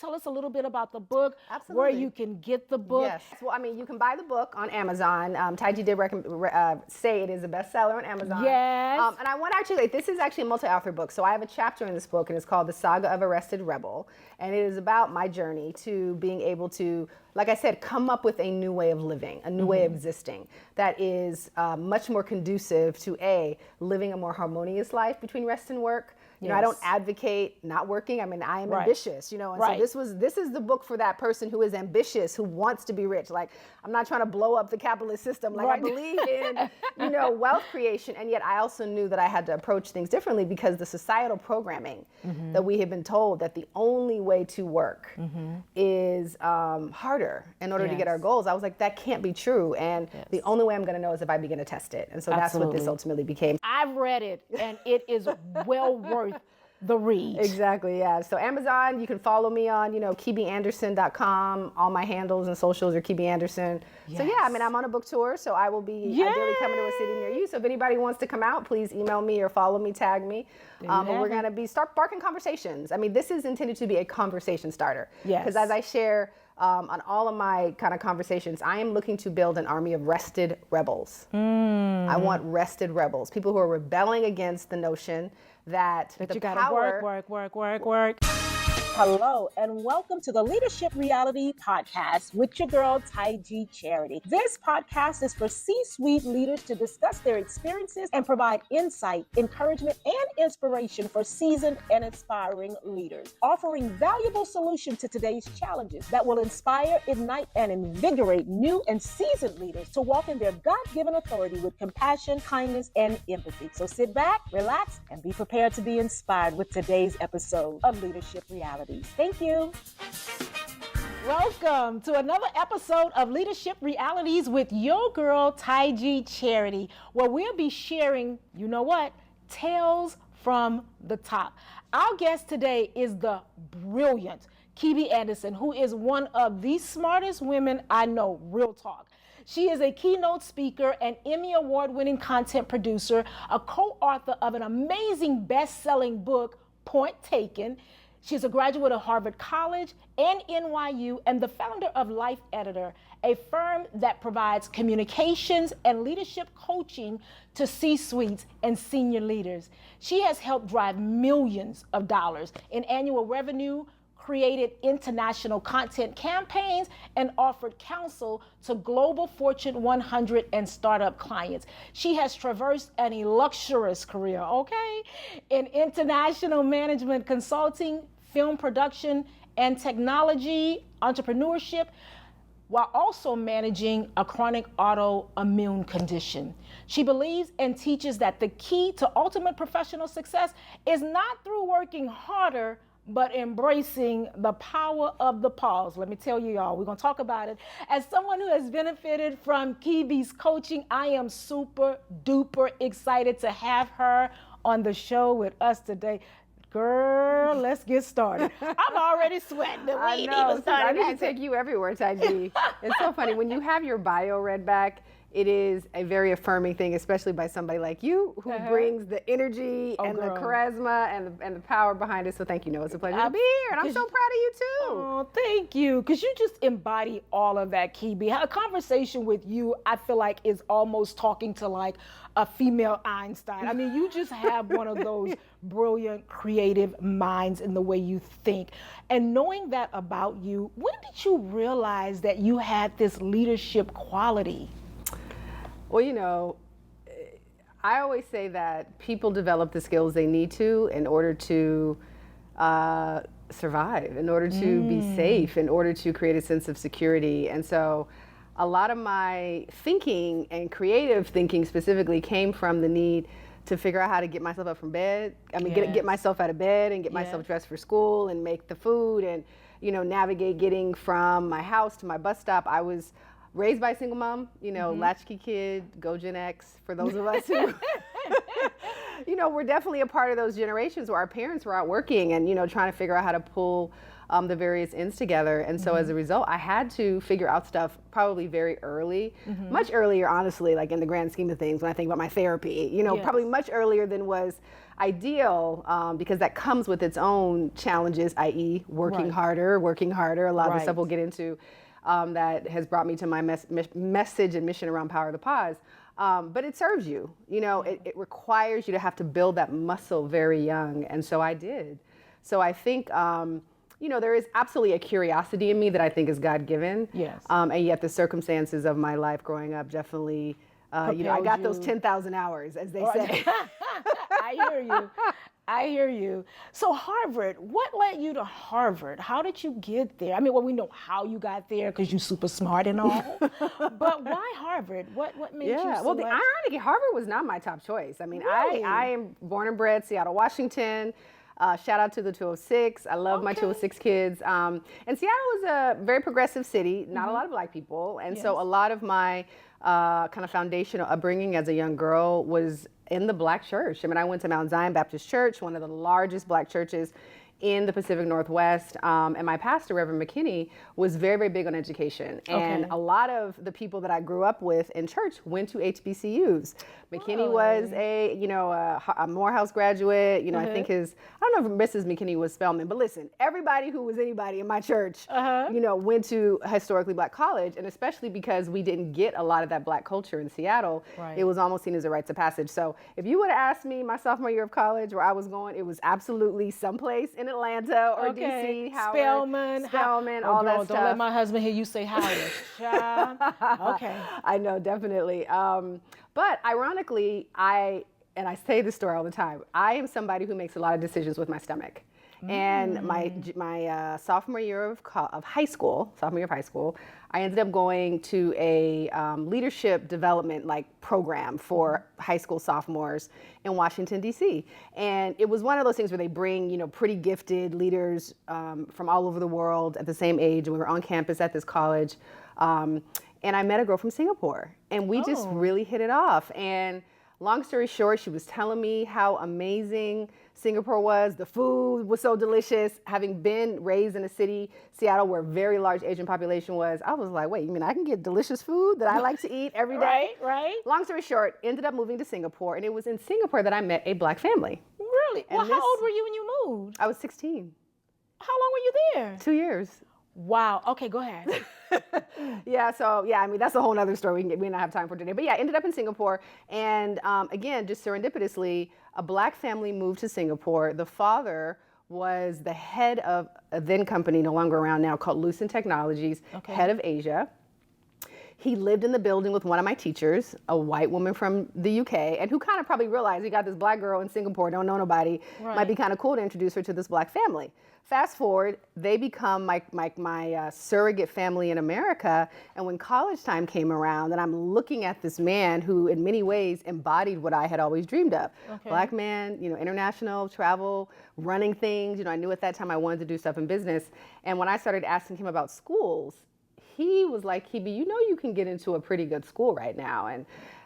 Tell us a little bit about the book, Absolutely. where you can get the book. Yes. Well, I mean, you can buy the book on Amazon. Tige did say it is a bestseller on Amazon. Yes. And I want to actually, this is actually a multi-author book. So I have a chapter in this book, and it's called The Saga of Arrested Rebel. And it is about my journey to being able to, like I said, come up with a new way of living, a new way of existing that is much more conducive to living a more harmonious life between rest and work. You know, I don't advocate not working. I mean, I am ambitious, you know, and so this is the book for that person who is ambitious, who wants to be rich. Like, I'm not trying to blow up the capitalist system. Like, I believe in, you know, wealth creation. And yet I also knew that I had to approach things differently because the societal programming that we have been told that the only way to work is harder in order to get our goals. I was like, that can't be true. And the only way I'm going to know is if I begin to test it. And so that's what this ultimately became. I've read it, and it is well worth the read. Exactly, yeah. So Amazon, you can follow me on, you know, KibiAnderson.com. All my handles and socials are Kibi Anderson. So yeah, I mean, I'm on a book tour, so I will be ideally coming to a city near you. So if anybody wants to come out, please email me or follow me, tag me. And we're going to start sparking conversations. I mean, this is intended to be a conversation starter. Yes. Because as I share on all of my kind of conversations, I am looking to build an army of rested rebels. I want rested rebels, people who are rebelling against the notion that the you gotta power... work. Hello, and welcome to the Leadership Reality Podcast with your girl, Tige Charity. This podcast is for C-suite leaders to discuss their experiences and provide insight, encouragement, and inspiration for seasoned and inspiring leaders, offering valuable solutions to today's challenges that will inspire, ignite, and invigorate new and seasoned leaders to walk in their God-given authority with compassion, kindness, and empathy. So sit back, relax, and be prepared to be inspired with today's episode of Leadership Reality. Thank you. Welcome to another episode of Leadership Realities with your girl, Tige Charity, where we'll be sharing, you know what, tales from the top. Our guest today is the brilliant Kibi Anderson, who is one of the smartest women I know, real talk. She is a keynote speaker, an Emmy Award winning content producer, a co-author of an amazing best-selling book, Point Taken. She's a graduate of Harvard College and NYU and the founder of Life Editor, a firm that provides communications and leadership coaching to C-suites and senior leaders. She has helped drive millions of dollars in annual revenue, created international content campaigns, and offered counsel to global Fortune 100 and startup clients. She has traversed an illustrious career, in international management consulting, film production, and technology entrepreneurship, while also managing a chronic autoimmune condition. She believes and teaches that the key to ultimate professional success is not through working harder, but embracing the power of the pause. Let me tell you, y'all, we're gonna talk about it. As someone who has benefited from Kibi's coaching, I am super duper excited to have her on the show with us today. Girl, let's get started. I'm already sweating. I know. I need to take you everywhere, Tige. It's so funny. When you have your bio read back, it is a very affirming thing, especially by somebody like you who brings the energy and the charisma and the power behind it. So thank you, It's a pleasure to be here, and I'm so proud of you too. Oh, thank you, because you just embody all of that, Kibi. A conversation with you, I feel like, is almost talking to like a female Einstein. I mean, you just have one of those brilliant, creative minds in the way you think. And knowing that about you, when did you realize that you had this leadership quality? Well, I always say that people develop the skills they need to in order to survive, in order to be safe, in order to create a sense of security. And so a lot of my thinking, and creative thinking specifically, came from the need to figure out how to get myself up from bed. I mean, get myself out of bed and get myself dressed for school and make the food and, navigate getting from my house to my bus stop. I was raised by a single mom, latchkey kid, go Gen X, for those of us who, we're definitely a part of those generations where our parents were out working and, trying to figure out how to pull the various ends together. And so as a result, I had to figure out stuff probably very early, much earlier, honestly, like in the grand scheme of things, when I think about my therapy, you know, probably much earlier than was ideal, because that comes with its own challenges, i.e. working harder. A lot of the stuff we'll get into that has brought me to my message and mission around Power of the Pause. But it serves you, you know, it requires you to have to build that muscle very young. And so I did. So I think, you know, there is absolutely a curiosity in me that I think is God-given. Yes. And yet the circumstances of my life growing up definitely, you know, I got those 10,000 hours, as they say. I hear you. I hear you. So Harvard, what led you to Harvard? How did you get there? I mean, well, we know how you got there because you're super smart and all, but why Harvard? What made you select? Well, the irony, Harvard was not my top choice. I mean, really? I am born and bred Seattle, Washington. Shout out to the 206. I love my 206 kids. And Seattle is a very progressive city, not a lot of Black people. And so a lot of my kind of foundational upbringing as a young girl was in the Black church. I mean, I went to Mount Zion Baptist Church, one of the largest Black churches in the Pacific Northwest. And my pastor, Reverend McKinney, was very, very big on education. And a lot of the people that I grew up with in church went to HBCUs. McKinney was a, you know, a Morehouse graduate. You know, I think I don't know if Mrs. McKinney was Spelman, but listen, everybody who was anybody in my church, you know, went to a historically Black college. And especially because we didn't get a lot of that Black culture in Seattle, it was almost seen as a rites of passage. So if you would have asked me my sophomore year of college where I was going, it was absolutely someplace in Atlanta or DC, Howard, Spelman, all that stuff. Don't let my husband hear you say Howard. I know, definitely. But ironically, I say this story all the time, I am somebody who makes a lot of decisions with my stomach. And my sophomore year of high school, I ended up going to a leadership development program for high school sophomores in Washington, D.C. And it was one of those things where they bring, you know, pretty gifted leaders from all over the world at the same age. And we were on campus at this college. And I met a girl from Singapore. And we just really hit it off. And long story short, she was telling me how amazing Singapore was. The food was so delicious. Having been raised in a city, Seattle, where a very large Asian population was, I was like, wait, you mean I can get delicious food that I like to eat every day? Right. Long story short, ended up moving to Singapore. And it was in Singapore that I met a Black family. Really? Well, how old were you when you moved? I was 16. How long were you there? 2 years. Wow. Okay, go ahead. I mean, that's a whole other story we don't have time for today. But yeah, I ended up in Singapore. And again, just serendipitously, a Black family moved to Singapore. The father was the head of a then company, no longer around now, called Lucent Technologies, head of Asia. He lived in the building with one of my teachers, a white woman from the UK, and who kind of probably realized he got this Black girl in Singapore, don't know nobody, might be kind of cool to introduce her to this Black family. Fast forward, they become my surrogate family in America, and when college time came around, and I'm looking at this man who in many ways embodied what I had always dreamed of. Black man, you know, international, travel, running things. You know, I knew at that time I wanted to do stuff in business, and when I started asking him about schools, he was like, Kibi, you know you can get into a pretty good school right now. And,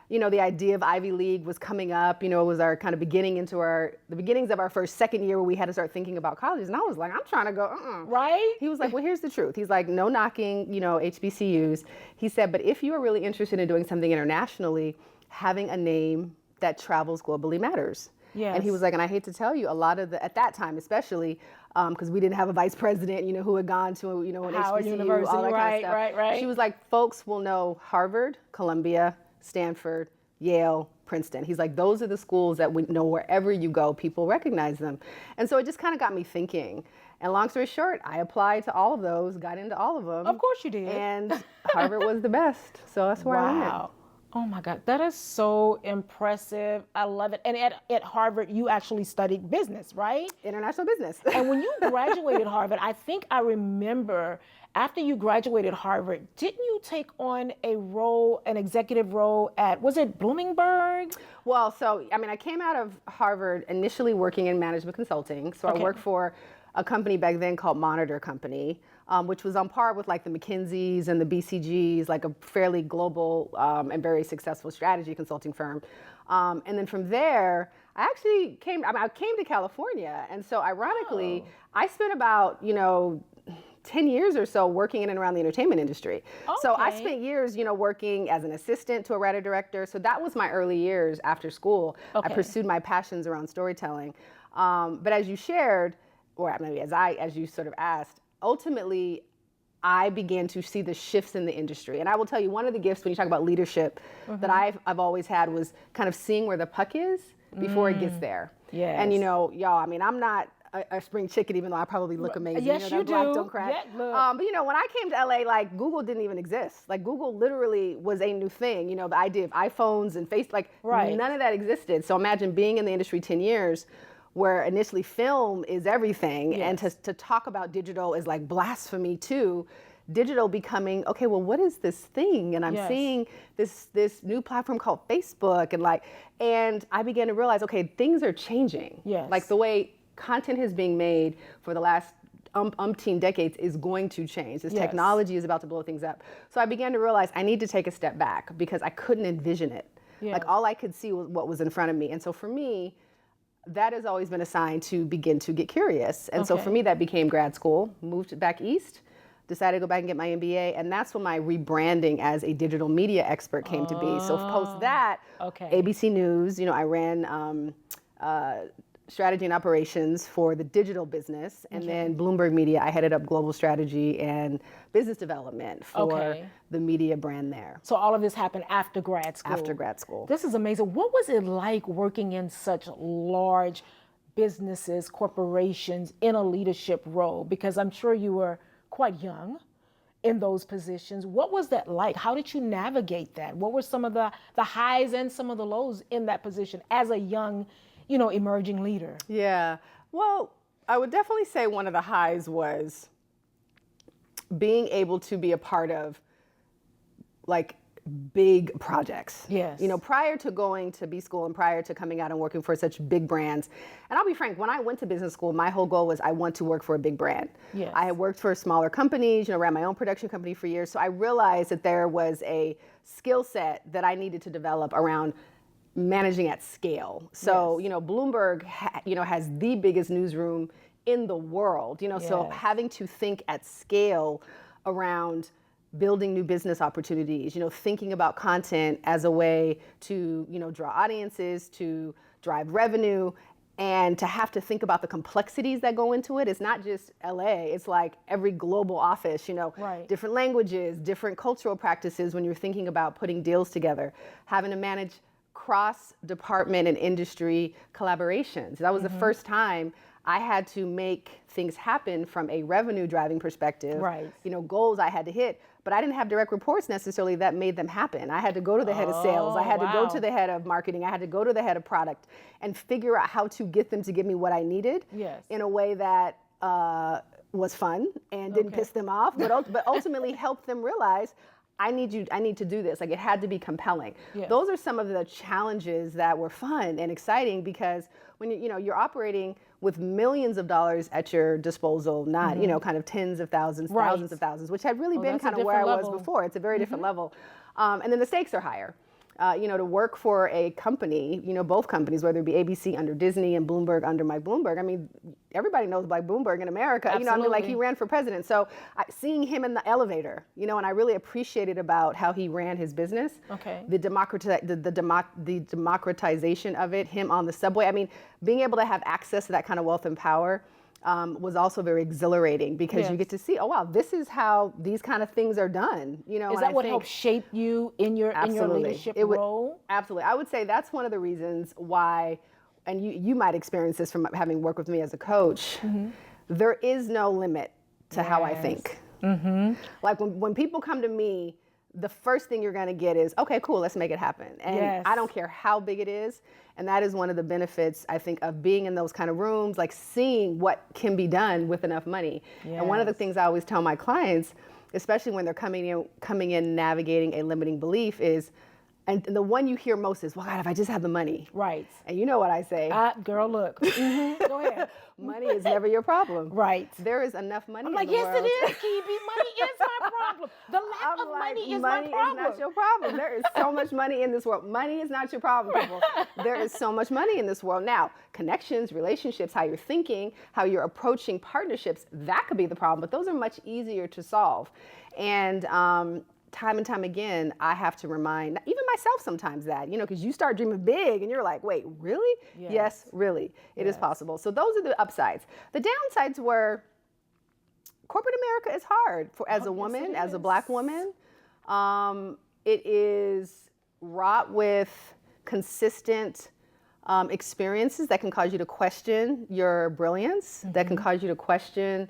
you know, the idea of Ivy League was coming up, you know, it was our kind of beginnings of our second year where we had to start thinking about colleges. And I was like, I'm trying to go, Right? He was like, well, here's the truth. He's like, no knocking, you know, HBCUs. He said, but if you are really interested in doing something internationally, having a name that travels globally matters. Yes. And he was like, and I hate to tell you, a lot of at that time especially, because we didn't have a vice president, you know, who had gone to, you know, an Howard HBCU, University, all that kind of stuff. Right. She was like, folks will know Harvard, Columbia, Stanford, Yale, Princeton. He's like, those are the schools that we know wherever you go, people recognize them. And so it just kind of got me thinking. And long story short, I applied to all of those, got into all of them. Of course you did. And Harvard was the best. So that's where I went. Oh my God, that is so impressive. I love it. And at Harvard, you actually studied business, right? International business. And when you graduated Harvard, I think I remember after you graduated Harvard, didn't you take on an executive role at, was it Bloomingburg? Well, so, I mean, I came out of Harvard initially working in management consulting. So I worked for a company back then called Monitor Company, which was on par with like the McKinseys and the BCGs, like a fairly global and very successful strategy consulting firm. And then from there, I came to California. And so ironically, I spent about, 10 years or so working in and around the entertainment industry. So I Okay. spent years, working as an assistant to a writer director. So that was my early years after school. I Okay. pursued my passions around storytelling. But as you shared, or maybe as you sort of asked, ultimately, I began to see the shifts in the industry. And I will tell you, one of the gifts when you talk about leadership that I've always had was kind of seeing where the puck is before it gets there. Yes. And y'all, I mean, I'm not a spring chicken, even though I probably look amazing. Yes, that you black do. don't crack. Yeah, look. But when I came to LA, like Google didn't even exist. Like Google literally was a new thing. The idea of iPhones and Right. none of that existed. So imagine being in the industry 10 years where initially film is everything, and to talk about digital is like blasphemy too. Digital becoming, okay, well, what is this thing? And I'm seeing this new platform called Facebook, and I began to realize, okay, things are changing. Yes. Like the way content is being made for the last umpteen decades is going to change. This technology is about to blow things up. So I began to realize I need to take a step back because I couldn't envision it. Like all I could see was what was in front of me. And so for me, that has always been a sign to begin to get curious. And so for me, that became grad school, moved back east, decided to go back and get my MBA. And that's when my rebranding as a digital media expert came to be. So post that, ABC News, I ran strategy and operations for the digital business. And then Bloomberg Media, I headed up global strategy and business development for the media brand there. So all of this happened after grad school? After grad school. This is amazing. What was it like working in such large businesses, corporations, in a leadership role? Because I'm sure you were quite young in those positions. What was that like? How did you navigate that? What were some of the highs and some of the lows in that position as a young, emerging leader? Yeah. Well, I would definitely say one of the highs was being able to be a part of big projects. Yes. Prior to going to B school and prior to coming out and working for such big brands, and I'll be frank, when I went to business school, my whole goal was I want to work for a big brand. Yes. I had worked for smaller companies, ran my own production company for years, so I realized that there was a skill set that I needed to develop around managing at scale. So, Bloomberg, has the biggest newsroom in the world, so having to think at scale around building new business opportunities, thinking about content as a way to, draw audiences, to drive revenue, and to have to think about the complexities that go into it. It's not just LA, it's like every global office, different languages, different cultural practices when you're thinking about putting deals together, having to manage cross-department and industry collaborations. That was the first time I had to make things happen from a revenue driving perspective. Right. Goals I had to hit, but I didn't have direct reports necessarily that made them happen. I had to go to the head of sales. I had to go to the head of marketing. I had to go to the head of product and figure out how to get them to give me what I needed in a way that was fun and didn't piss them off, but ultimately helped them realize I need to do this. Like it had to be compelling. Yes. Those are some of the challenges that were fun and exciting because when you're operating with millions of dollars at your disposal, not, kind of tens of thousands, thousands of thousands, which had really been kind of where I was before. It's a very different level. And then the stakes are higher. To work for a company, both companies, whether it be ABC under Disney and Bloomberg under Mike Bloomberg. I mean, everybody knows Mike Bloomberg in America. Absolutely. He ran for president. So seeing him in the elevator, and I really appreciated about how he ran his business. Okay. The democratization of it, him on the subway. I mean, being able to have access to that kind of wealth and power was also very exhilarating because you get to see, oh wow, this is how these kind of things are done. Is that what helped shape you in your leadership role? Absolutely. I would say that's one of the reasons why, and you might experience this from having worked with me as a coach, there is no limit to how I think. Like when people come to me, the first thing you're going to get is, okay, cool, let's make it happen. And I don't care how big it is. And that is one of the benefits, I think, of being in those kind of rooms, like seeing what can be done with enough money. And one of the things I always tell my clients, especially when they're coming in navigating a limiting belief, is And the one you hear most is, well, God, if I just have the money. Right. And you know what I say. Girl, look. Go ahead. Money is never your problem. Right. There is enough money I'm in like, the yes, world. it is, Kibi. Money is my problem. The lack of money is my problem. Money is not your problem. There is so much money in this world. Money is not your problem, people. There is so much money in this world. Now, connections, relationships, how you're thinking, how you're approaching partnerships, that could be the problem, but those are much easier to solve. And time and time again, I have to remind, even myself sometimes that, because you start dreaming big and you're like, wait, really? Yes, really. It is possible. So those are the upsides. The downsides were corporate America is hard as a woman, as a Black woman. It is wrought with consistent experiences that can cause you to question your brilliance, that can cause you to question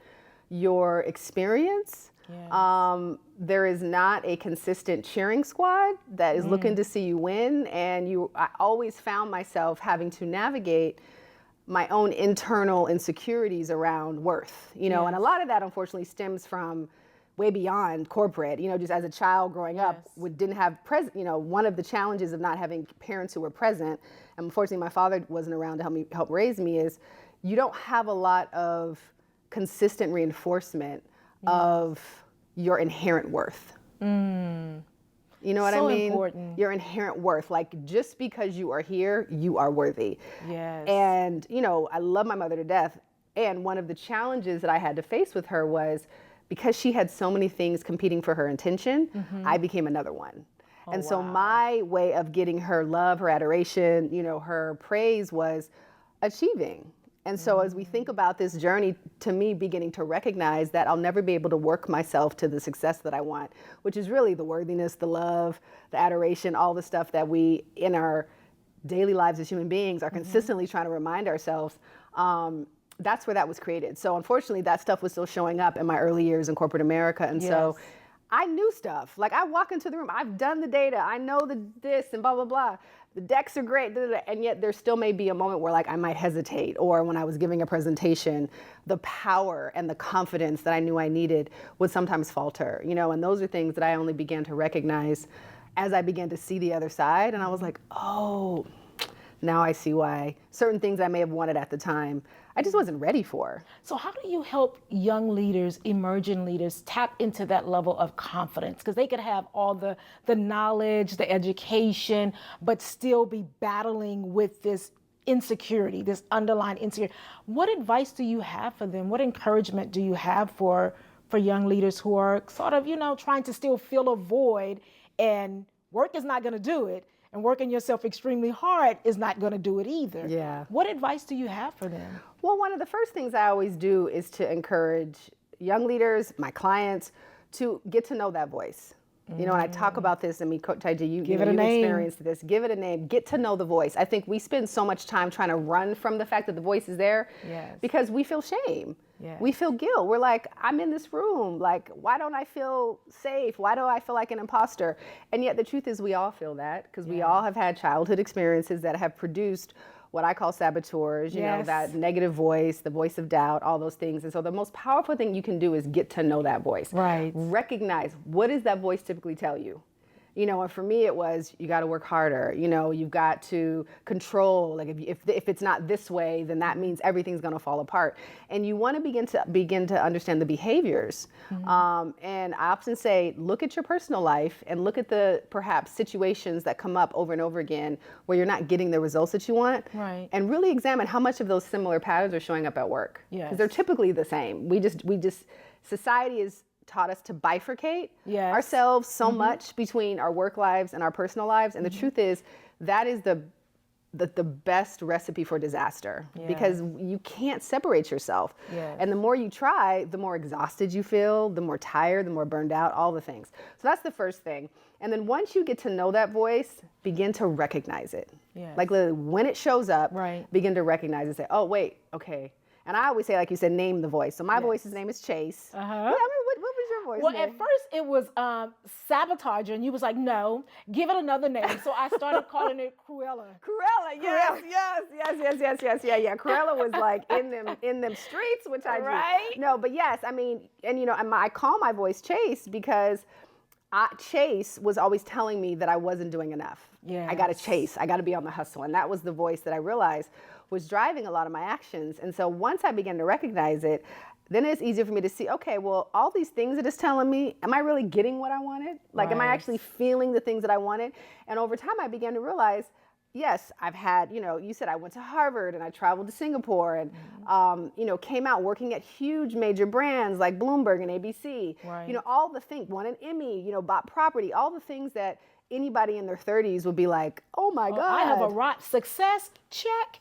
your experience. Yes. There is not a consistent cheering squad that is looking to see you win. And I always found myself having to navigate my own internal insecurities around worth, and a lot of that unfortunately stems from way beyond corporate, just as a child growing up, we didn't have one of the challenges of not having parents who were present, and unfortunately my father wasn't around to help raise me, is you don't have a lot of consistent reinforcement of your inherent worth. You know what I mean? Important. Your inherent worth. Like, just because you are here, you are worthy. Yes. And, I love my mother to death. And one of the challenges that I had to face with her was, because she had so many things competing for her attention, I became another one. And so my way of getting her love, her adoration, her praise was achieving. And so as we think about this journey, to me, beginning to recognize that I'll never be able to work myself to the success that I want, which is really the worthiness, the love, the adoration, all the stuff that we, in our daily lives as human beings, are consistently trying to remind ourselves. That's where that was created. So unfortunately, that stuff was still showing up in my early years in corporate America. And so I knew stuff. Like, I walk into the room, I've done the data, I know this and blah, blah, blah. The decks are great, and yet there still may be a moment where, like, I might hesitate, or when I was giving a presentation, the power and the confidence that I knew I needed would sometimes falter, and those are things that I only began to recognize as I began to see the other side, and I was like, oh, now I see why certain things I may have wanted at the time, I just wasn't ready for. So how do you help young leaders, emerging leaders, tap into that level of confidence? Because they could have all the knowledge, the education, but still be battling with this insecurity, this underlying insecurity. What advice do you have for them? What encouragement do you have for young leaders who are sort of, trying to still fill a void, and work is not going to do it? And working yourself extremely hard is not going to do it either. Yeah. What advice do you have for them? Well, one of the first things I always do is to encourage young leaders, my clients, to get to know that voice. And I talk about this, Tige, you've experienced this. Give it a name. Get to know the voice. I think we spend so much time trying to run from the fact that the voice is there because we feel shame. Yes. We feel guilt. We're like, I'm in this room. Like, why don't I feel safe? Why do I feel like an imposter? And yet the truth is we all feel that, because we all have had childhood experiences that have produced what I call saboteurs, you know, that negative voice, the voice of doubt, all those things. And so the most powerful thing you can do is get to know that voice. Right. Recognize, what does that voice typically tell you? And for me it was, you got to work harder. You've got to control. Like, if it's not this way, then that means everything's going to fall apart. And you want to begin to understand the behaviors. And I often say, look at your personal life and look at the perhaps situations that come up over and over again where you're not getting the results that you want. Right. And really examine how much of those similar patterns are showing up at work. Because they're typically the same. Society is taught us to bifurcate ourselves so much between our work lives and our personal lives. And the truth is, that is the best recipe for disaster, because you can't separate yourself. And the more you try, the more exhausted you feel, the more tired, the more burned out, all the things. So that's the first thing. And then once you get to know that voice, begin to recognize it. Like, literally, when it shows up, begin to recognize it. Say, oh, wait, okay. And I always say, like you said, name the voice. So my voice's name is Chase. Yeah, I mean, what was your voice name? At first it was Sabotager, and you was like, no, give it another name. So I started calling it Cruella. Cruella, yes. Yeah. Cruella was like in them streets, which I do. No, but yes, I mean, and I call my voice Chase because Chase was always telling me that I wasn't doing enough. Yes. I got to chase. I got to be on the hustle. And that was the voice that I realized was driving a lot of my actions. And so once I began to recognize it, then it's easier for me to see, okay, well, all these things that it's telling me, am I really getting what I wanted? Like, am I actually feeling the things that I wanted? And over time, I began to realize, yes, I've had, you said I went to Harvard and I traveled to Singapore and, came out working at huge major brands like Bloomberg and ABC. Right. All the things, won an Emmy, bought property, all the things that anybody in their 30s would be like, oh my God. I have a success, check.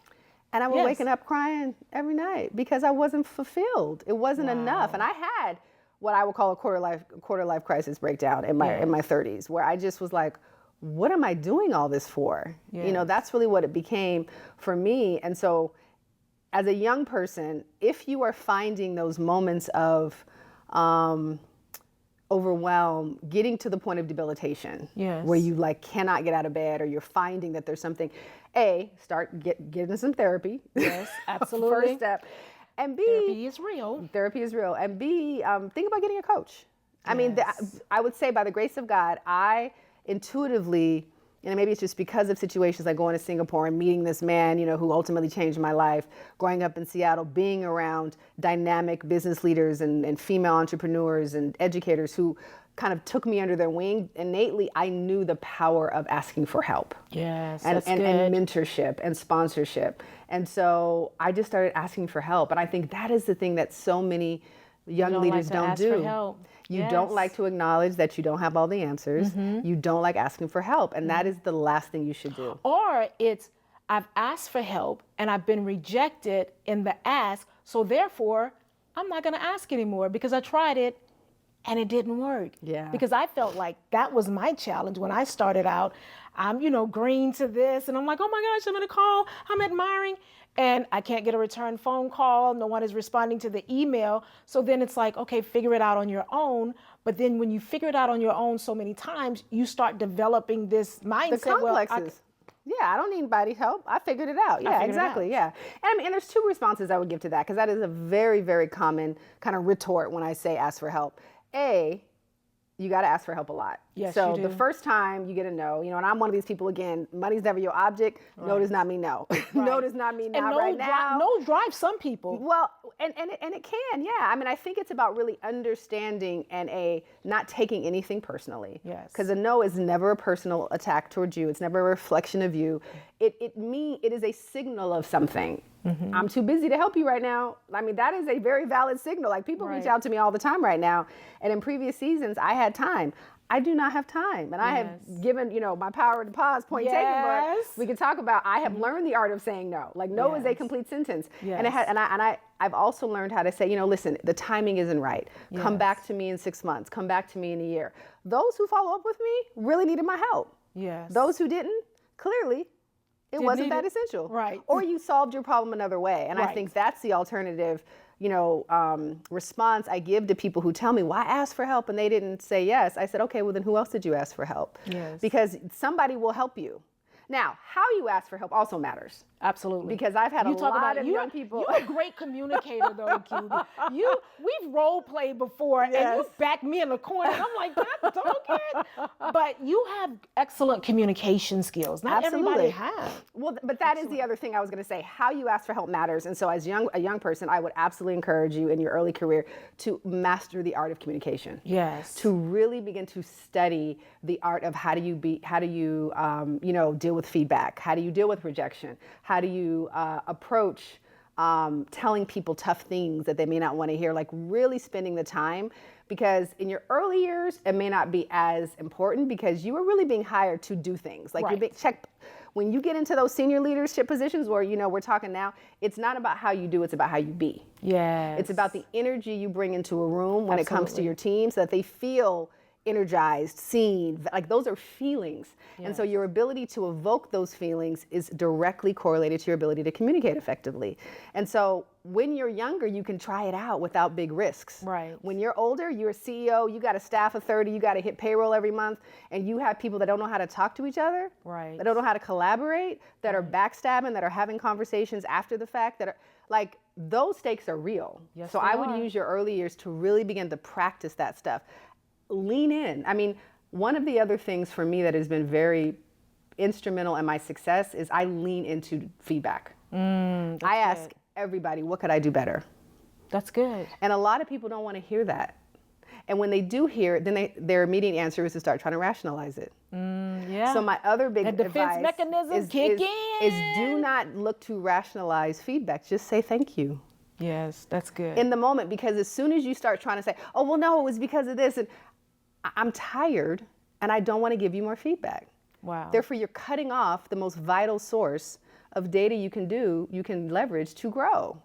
And I was waking up crying every night because I wasn't fulfilled. It wasn't enough. And I had what I would call a quarter life crisis breakdown in my 30s, where I just was like, what am I doing all this for? Yes. That's really what it became for me. And so as a young person, if you are finding those moments of overwhelm, getting to the point of debilitation, where you cannot get out of bed, or you're finding that there's something, start getting some therapy. Yes, absolutely. First step. And B, therapy is real. Therapy is real. And B, think about getting a coach. I mean, I would say by the grace of God, I intuitively, and maybe it's just because of situations like going to Singapore and meeting this man, who ultimately changed my life, growing up in Seattle, being around dynamic business leaders and female entrepreneurs and educators who kind of took me under their wing. Innately, I knew the power of asking for help. Yes, and that's good. Mentorship and sponsorship. And so I just started asking for help. And I think that is the thing that so many young leaders don't do. For help. You don't like to acknowledge that you don't have all the answers. Mm-hmm. You don't like asking for help. And that is the last thing you should do. Or it's, I've asked for help and I've been rejected in the ask. So therefore, I'm not going to ask anymore because I tried it and it didn't work. Yeah. Because I felt like that was my challenge when I started out. I'm, green to this. And I'm like, oh my gosh, I'm going to call. I'm admiring. And I can't get a return phone call. No one is responding to the email. So then it's like, okay, figure it out on your own. But then when you figure it out on your own so many times, you start developing this mindset. The complexes. I don't need anybody's help. I figured it out. Yeah, exactly. Yeah. And there's two responses I would give to that, because that is a very, very common kind of retort when I say ask for help. You got to ask for help a lot. Yes, so you do. The first time you get a no, and I'm one of these people, again, money's never your object. Right. No does not mean no. Right. No does not mean not right now. No drives some people. Well, and it can, yeah. I mean, I think it's about really understanding and not taking anything personally. Yes. Because a no is never a personal attack towards you. It's never a reflection of you. It is a signal of something. Mm-hmm. I'm too busy to help you right now. I mean, that is a very valid signal. Like, people reach out to me all the time right now. And in previous seasons, I had time. I do not have time. And I have given, my power to pause, point taken, but we can talk about, I have learned the art of saying no. Like, no is a complete sentence. Yes. And I've also learned how to say, listen, the timing isn't right. Yes. Come back to me in 6 months. Come back to me in a year. Those who follow up with me really needed my help. Yes. Those who didn't, clearly, it wasn't that essential. Right. Or you solved your problem another way. And I think that's the alternative, response I give to people who tell me, why ask for help? And they didn't say yes. I said, okay, well then who else did you ask for help? Yes. Because somebody will help you. Now, how you ask for help also matters. Absolutely. Because I've had a lot of young people. You're a great communicator, though, Kibi. We've role played before, and you back me in the corner. And I'm like, don't care. But you have excellent communication skills. Not everybody has. Well, but that is the other thing I was going to say. How you ask for help matters. And so as a young person, I would absolutely encourage you in your early career to master the art of communication. Yes. To really begin to study the art of how do you deal with feedback? How do you deal with rejection? How do you approach telling people tough things that they may not want to hear? Like, really spending the time, because in your early years, it may not be as important because you are really being hired to do things. Like, you're being checked. When you get into those senior leadership positions where, we're talking now, it's not about how you do, it's about how you be. Yes. It's about the energy you bring into a room when it comes to your team, so that they feel energized, seen. Like, those are feelings. Yes. And so your ability to evoke those feelings is directly correlated to your ability to communicate effectively. And so when you're younger, you can try it out without big risks. Right. When you're older, you're a CEO, you got a staff of 30, you got to hit payroll every month, and you have people that don't know how to talk to each other, that don't know how to collaborate, that are backstabbing, that are having conversations after the fact, that are like, those stakes are real. Yes, so I would use your early years to really begin to practice that stuff. Lean in. I mean, One of the other things for me that has been very instrumental in my success is I lean into feedback. I ask everybody, what could I do better? That's good. And a lot of people don't want to hear that. And when they do hear it, then their immediate answer is to start trying to rationalize it. Yeah. So my other big defense advice mechanism is do not look to rationalize feedback. Just say thank you. Yes, that's good. In the moment, because as soon as you start trying to say, oh, well, no, it was because of this, and I'm tired and I don't want to give you more feedback. Wow. Therefore, you're cutting off the most vital source of data you can leverage to grow.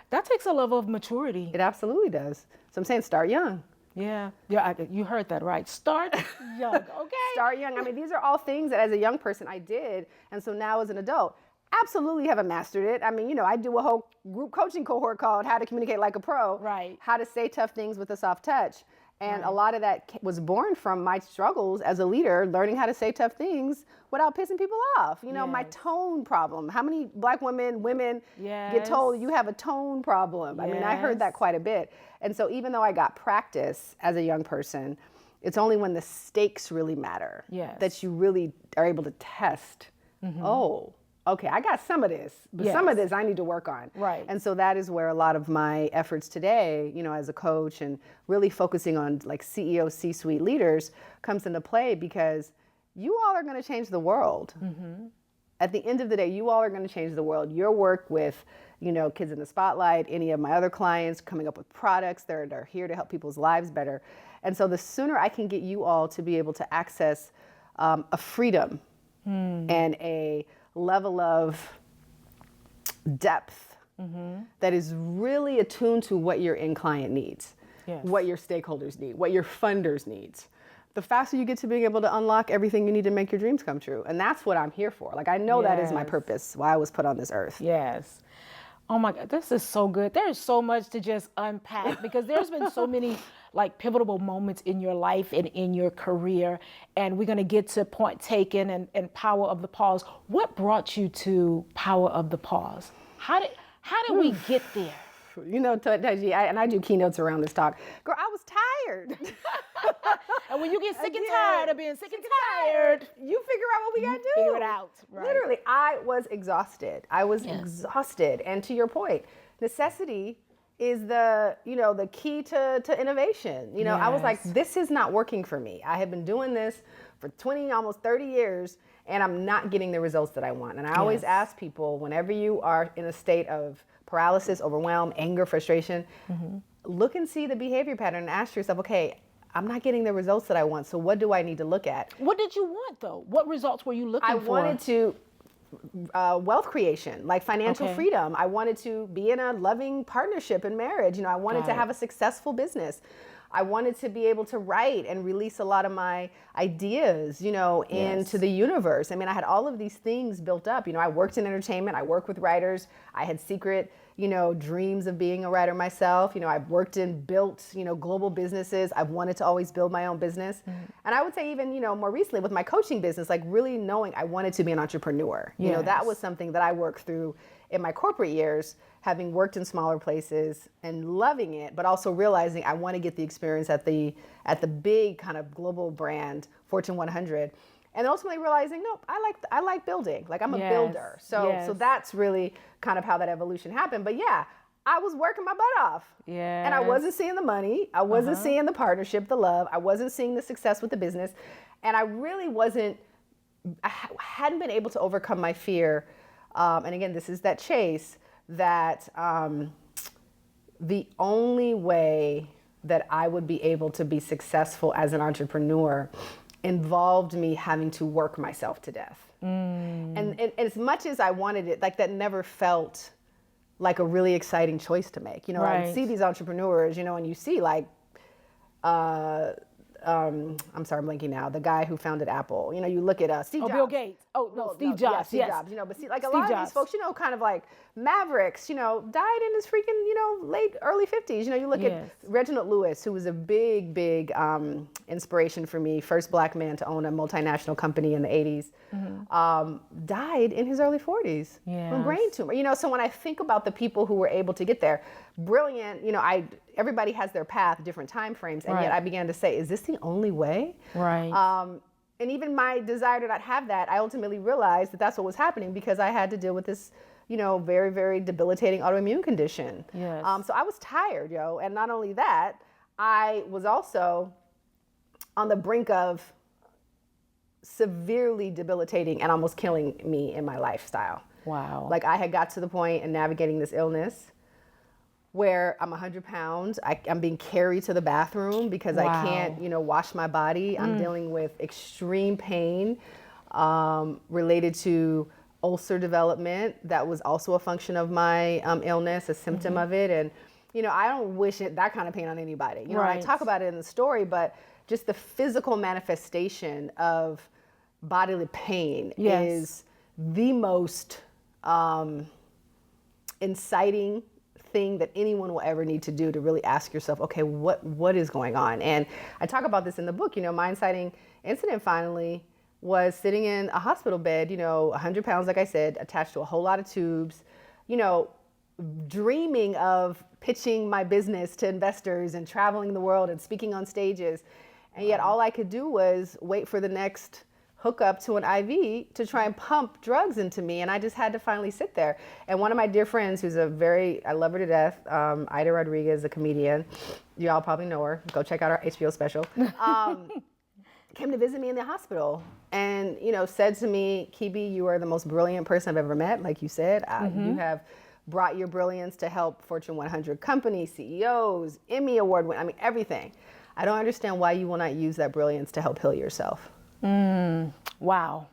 That takes a level of maturity. It absolutely does. So I'm saying start young. Yeah, you heard that right. Start young, okay? Start young. I mean, these are all things that as a young person I did. And so now as an adult, absolutely haven't mastered it. I mean, I do a whole group coaching cohort called How to Communicate Like a Pro. Right. How to say tough things with a soft touch. And a lot of that was born from my struggles as a leader, learning how to say tough things without pissing people off. My tone problem. How many Black women get told you have a tone problem? I mean, I heard that quite a bit. And so even though I got practice as a young person, it's only when the stakes really matter that you really are able to test, oh, okay, I got some of this, but some of this I need to work on. Right. And so that is where a lot of my efforts today, as a coach and really focusing on like CEO, C-suite leaders comes into play, because you all are going to change the world. At the end of the day, you all are going to change the world. Your work with, Kids in the Spotlight, any of my other clients, coming up with products that are here to help people's lives better. And so the sooner I can get you all to be able to access a freedom and a level of depth that is really attuned to what your end client needs, what your stakeholders need, what your funders needs, the faster you get to being able to unlock everything you need to make your dreams come true. And that's what I'm here for. Like, I know that is my purpose, why I was put on this earth. Yes. Oh my God, this is so good. There is so much to just unpack, because there's been so many like pivotal moments in your life and in your career. And we're gonna get to Point Taken and Power of the Pause. What brought you to Power of the Pause? How did we get there? Tige, and I do keynotes around this talk. Girl, I was tired. And when you get sick and tired of being sick and tired, you figure out what we gotta do. Figure it out. Right. Literally, I was exhausted. Exhausted. And to your point, necessity is the key to innovation. I was like, this is not working for me. I have been doing this for 20, almost 30 years, and I'm not getting the results that I want. And I always ask people, whenever you are in a state of paralysis, overwhelm, anger, frustration, look and see the behavior pattern and ask yourself, okay, I'm not getting the results that I want, so what do I need to look at? What did you want, though? What results were you looking for? I wanted to wealth creation, like financial freedom. I wanted to be in a loving partnership and marriage. I wanted to have a successful business. I wanted to be able to write and release a lot of my ideas, into the universe. I mean, I had all of these things built up. I worked in entertainment. I worked with writers. I had secret, dreams of being a writer myself. I've worked and built, global businesses. I've wanted to always build my own business. And I would say even, more recently with my coaching business, like really knowing I wanted to be an entrepreneur. That was something that I worked through in my corporate years, having worked in smaller places and loving it, but also realizing I want to get the experience at the big kind of global brand, Fortune 100. And ultimately realizing, no, I like building. Like, I'm a builder. So that's really kind of how that evolution happened. But I was working my butt off. Yeah. And I wasn't seeing the money. I wasn't seeing the partnership, the love. I wasn't seeing the success with the business. And I really I hadn't been able to overcome my fear. And again, this is that chase that the only way that I would be able to be successful as an entrepreneur involved me having to work myself to death. And as much as I wanted it, like, that never felt like a really exciting choice to make. I would see these entrepreneurs, and you see like, I'm sorry, I'm blanking now. The guy who founded Apple. You look at Steve Jobs. Bill Gates. Oh, no, Steve Jobs. Yeah, Steve Jobs. But see, like, a lot of these folks, kind of like mavericks, died in his freaking, late, early 50s. You look at Reginald Lewis, who was a big, big inspiration for me. First Black man to own a multinational company in the 80s. Died in his early 40s from brain tumor. So when I think about the people who were able to get there, brilliant, everybody has their path, different time frames, and yet I began to say, is this the only way? Right. And even my desire to not have that, I ultimately realized that that's what was happening because I had to deal with this, very, very debilitating autoimmune condition. Yes. So I was tired, and not only that, I was also on the brink of severely debilitating and almost killing me in my lifestyle. Wow. Like I had got to the point in navigating this illness where I'm 100 pounds. I'm being carried to the bathroom because I can't, wash my body. I'm dealing with extreme pain related to ulcer development. That was also a function of my illness, a symptom of it. And, I don't wish that kind of pain on anybody. I talk about it in the story, but just the physical manifestation of bodily pain is the most inciting thing that anyone will ever need to do to really ask yourself, okay, what is going on? And I talk about this in the book. My inciting incident finally was sitting in a hospital bed, 100 pounds, like I said, attached to a whole lot of tubes, dreaming of pitching my business to investors and traveling the world and speaking on stages. And yet all I could do was wait for the next hook up to an IV to try and pump drugs into me. And I just had to finally sit there. And one of my dear friends, who's I love her to death, Ida Rodriguez, a comedian, you all probably know her, go check out our HBO special, came to visit me in the hospital and, said to me, Kibi, you are the most brilliant person I've ever met. Like you said, you have brought your brilliance to help Fortune 100 companies, CEOs, Emmy Award, everything. I don't understand why you will not use that brilliance to help heal yourself. Wow.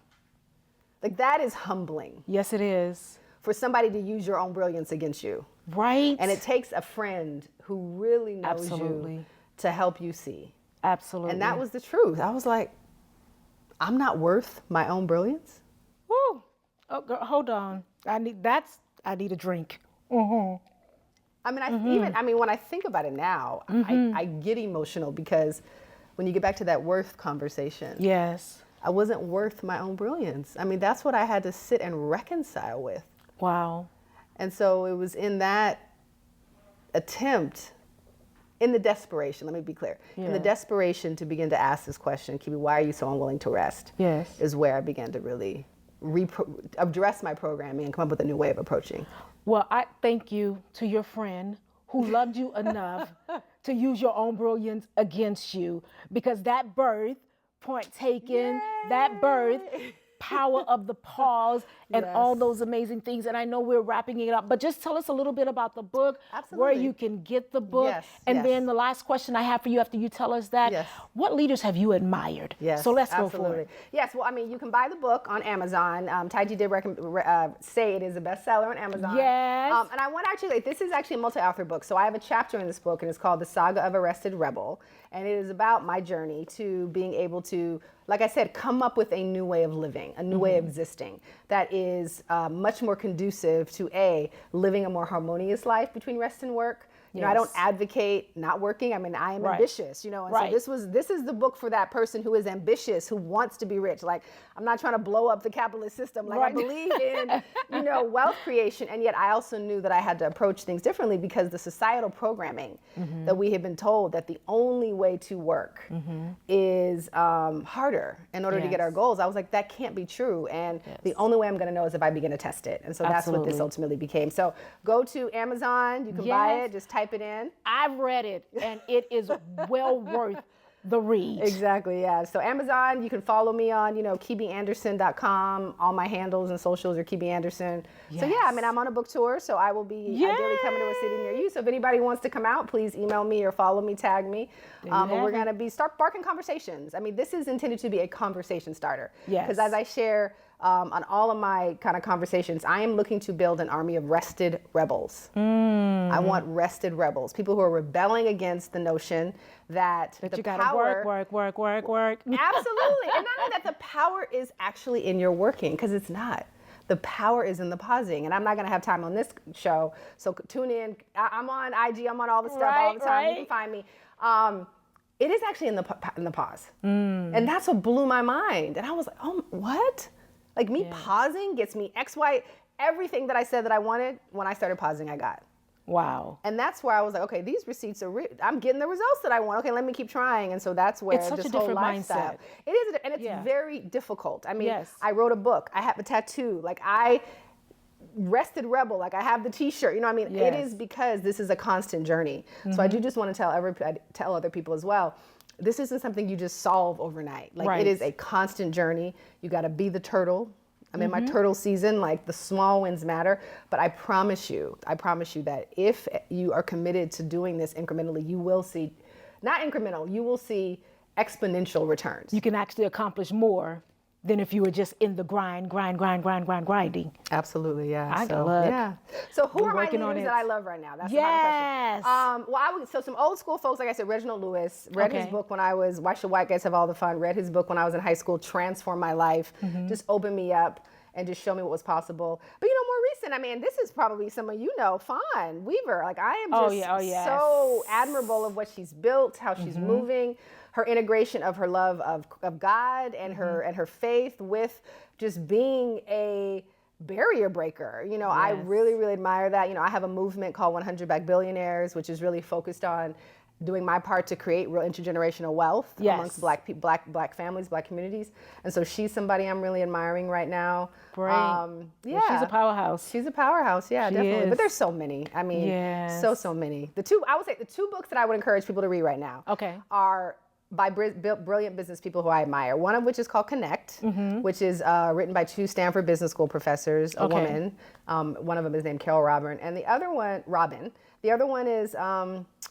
Like that is humbling. Yes, it is. For somebody to use your own brilliance against you. Right. And it takes a friend who really knows you to help you see. Absolutely. And that was the truth. I was like, I'm not worth my own brilliance. Woo. Oh, girl, hold on. I need a drink. When I think about it now, I get emotional because when you get back to that worth conversation, yes, I wasn't worth my own brilliance. That's what I had to sit and reconcile with. Wow. And so it was in that attempt, in the desperation, let me be clear, in the desperation to begin to ask this question, Kibi, why are you so unwilling to rest? Yes. Is where I began to really address my programming and come up with a new way of approaching. Well, I thank you to your friend who loved you enough to use your own brilliance against you, because that birth, point taken, that birth, power of the pause, and all those amazing things. And I know we're wrapping it up, but just tell us a little bit about the book, where you can get the book. And then the last question I have for you after you tell us that, what leaders have you admired? So let's go for it. Yes, well, you can buy the book on Amazon. Tige did say it is a bestseller on Amazon. Yes. And I want this is actually a multi-author book. So I have a chapter in this book, and it's called The Saga of Arrested Rebel. And it is about my journey to being able to, like I said, come up with a new way of living, a new way of existing that is much more conducive to living a more harmonious life between rest and work. I don't advocate not working. I am ambitious, and so this is the book for that person who is ambitious, who wants to be rich. Like, I'm not trying to blow up the capitalist system. Like, I believe in, wealth creation. And yet I also knew that I had to approach things differently because the societal programming that we have been told that the only way to work is harder in order to get our goals. I was like, that can't be true. And the only way I'm going to know is if I begin to test it. And so that's what this ultimately became. So go to Amazon. You can buy it. Just type it in. I've read it, and it is well worth the read. Exactly, yeah. So Amazon, you can follow me on, KibiAnderson.com. All my handles and socials are Kibi Anderson. So yeah, I'm on a book tour, so I will be ideally coming to a city near you. So if anybody wants to come out, please email me or follow me, tag me. And we're going to start sparking conversations. This is intended to be a conversation starter. Because as I share on all of my kind of conversations, I am looking to build an army of rested rebels. I want rested rebels, people who are rebelling against the notion that the you gotta power, work. Absolutely. And not only that, the power is actually in your working, because it's not. The power is in the pausing. And I'm not going to have time on this show, so tune in. I'm on IG, I'm on all the stuff all the time. You can find me. It is actually in the pause. And that's what blew my mind. And I was like, oh, what? Like pausing gets me X, Y, everything that I said that I wanted, when I started pausing, I got. Wow. And that's where I was like, okay, these receipts are I'm getting the results that I want. Okay, let me keep trying. And so that's where It's such this a whole different lifestyle. mindset. It is, and it's very difficult. I mean, Yes. I wrote a book. I have a tattoo. Like I rested rebel. Like I have the T-shirt. You know what I mean? Yes. It is because this is a constant journey. So I do just want to tell other people as well. This isn't something you just solve overnight. Like it is a constant journey. You got to be the turtle. I'm in my turtle season, like the small wins matter, but I promise you that if you are committed to doing this incrementally, you will see, not incremental, you will see exponential returns. You can actually accomplish more than if you were just in the grinding. Absolutely, yeah. Yeah. So who are my working on leaders it. that I love right now? That's Yes. not the question. So some old school folks, like I said, Reginald Lewis, read his book when I was, Why Should White Guys Have All the Fun? Read his book when I was in high school, transformed my life, just opened me up and just show me what was possible. But more recent, I mean, this is probably some of Fawn Weaver. Like I am just so admirable of what she's built, how she's moving, her integration of her love of God and her faith with just being a barrier breaker. I really, really admire that. I have a movement called 100 Black Billionaires, which is really focused on doing my part to create real intergenerational wealth amongst Black people, Black families, Black communities. And so she's somebody I'm really admiring right now. Great. She's a powerhouse. She's a powerhouse, yeah, She definitely. is. But there's so many. I mean, so many. I would say the two books that I would encourage people to read right now are by brilliant business people who I admire. One of which is called Connect, which is written by two Stanford Business School professors, a woman. One of them is named Carol Robin, and the other one is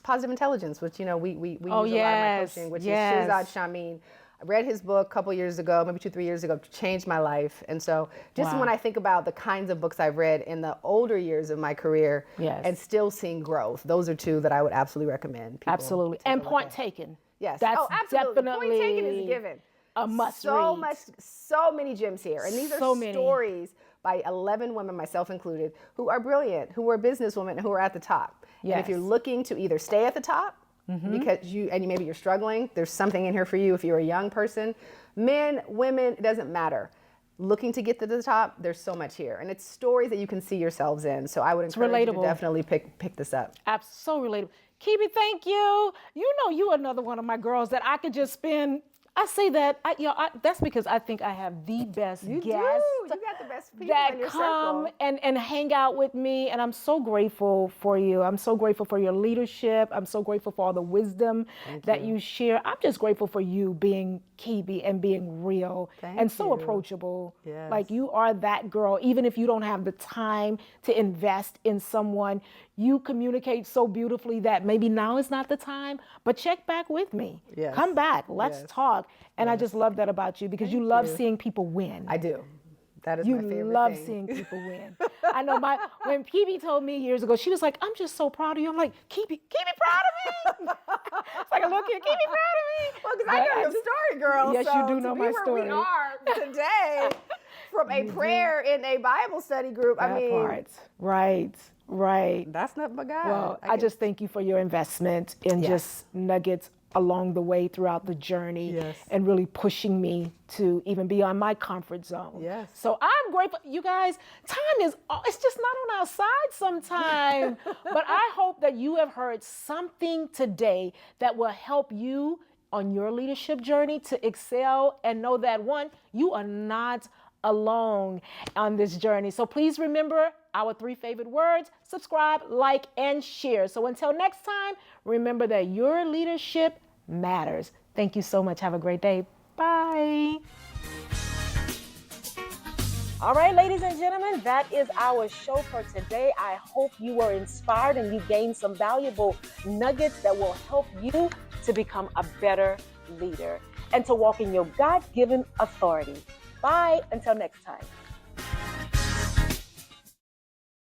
Positive Intelligence, which we use a lot in my coaching, which is Jaszmin. I read his book a couple years ago, maybe 2-3 years ago, changed my life. And so just when I think about the kinds of books I've read in the older years of my career and still seeing growth, those are two that I would absolutely recommend people. Absolutely. And Point Taken. Yes. That's absolutely. definitely Point Taken is given. A must read. So many gems here. And these are stories by 11 women, myself included, who are brilliant, who are businesswomen, and who are at the top. Yes. And if you're looking to either stay at the top, because maybe you're struggling, there's something in here for you if you're a young person. Men, women, it doesn't matter. Looking to get to the top, there's so much here. And it's stories that you can see yourselves in. So I would encourage you to definitely pick this up. So relatable. Kibi, thank you. You another one of my girls that I could just spend. I say that, that's because I think I have the best guests. You got the best people that in your come circle. and hang out with me, and I'm so grateful for you. I'm so grateful for your leadership. I'm so grateful for all the wisdom that you share. I'm just grateful for you being Kibi and being real and so approachable. Yes. Like you are that girl, even if you don't have the time to invest in someone, you communicate so beautifully that maybe now is not the time, but check back with me. Yes. Come back, let's talk. And I just love that about you because you love seeing people win. I do. That is my favorite thing. You love seeing people win. I know when Kibi told me years ago, she was like, I'm just so proud of you. I'm like, Kibi proud of me? It's like a little kid, Kibi proud of me? Well, because I know your story, girl. Yes, so you do know my story. We are today from a prayer in a Bible study group. Right. That's not my God. Well, I just thank you for your investment in just nuggets along the way throughout the journey and really pushing me to even be on my comfort zone. Yes. So I'm grateful. You guys, it's just not on our side sometimes. But I hope that you have heard something today that will help you on your leadership journey to excel and know that you are not alone on this journey. So please remember our 3 favorite words: subscribe, like, and share. So until next time, remember that your leadership matters. Thank you so much. Have a great day. Bye. All right, ladies and gentlemen, that is our show for today. I hope you were inspired and you gained some valuable nuggets that will help you to become a better leader and to walk in your God-given authority. Bye until next time.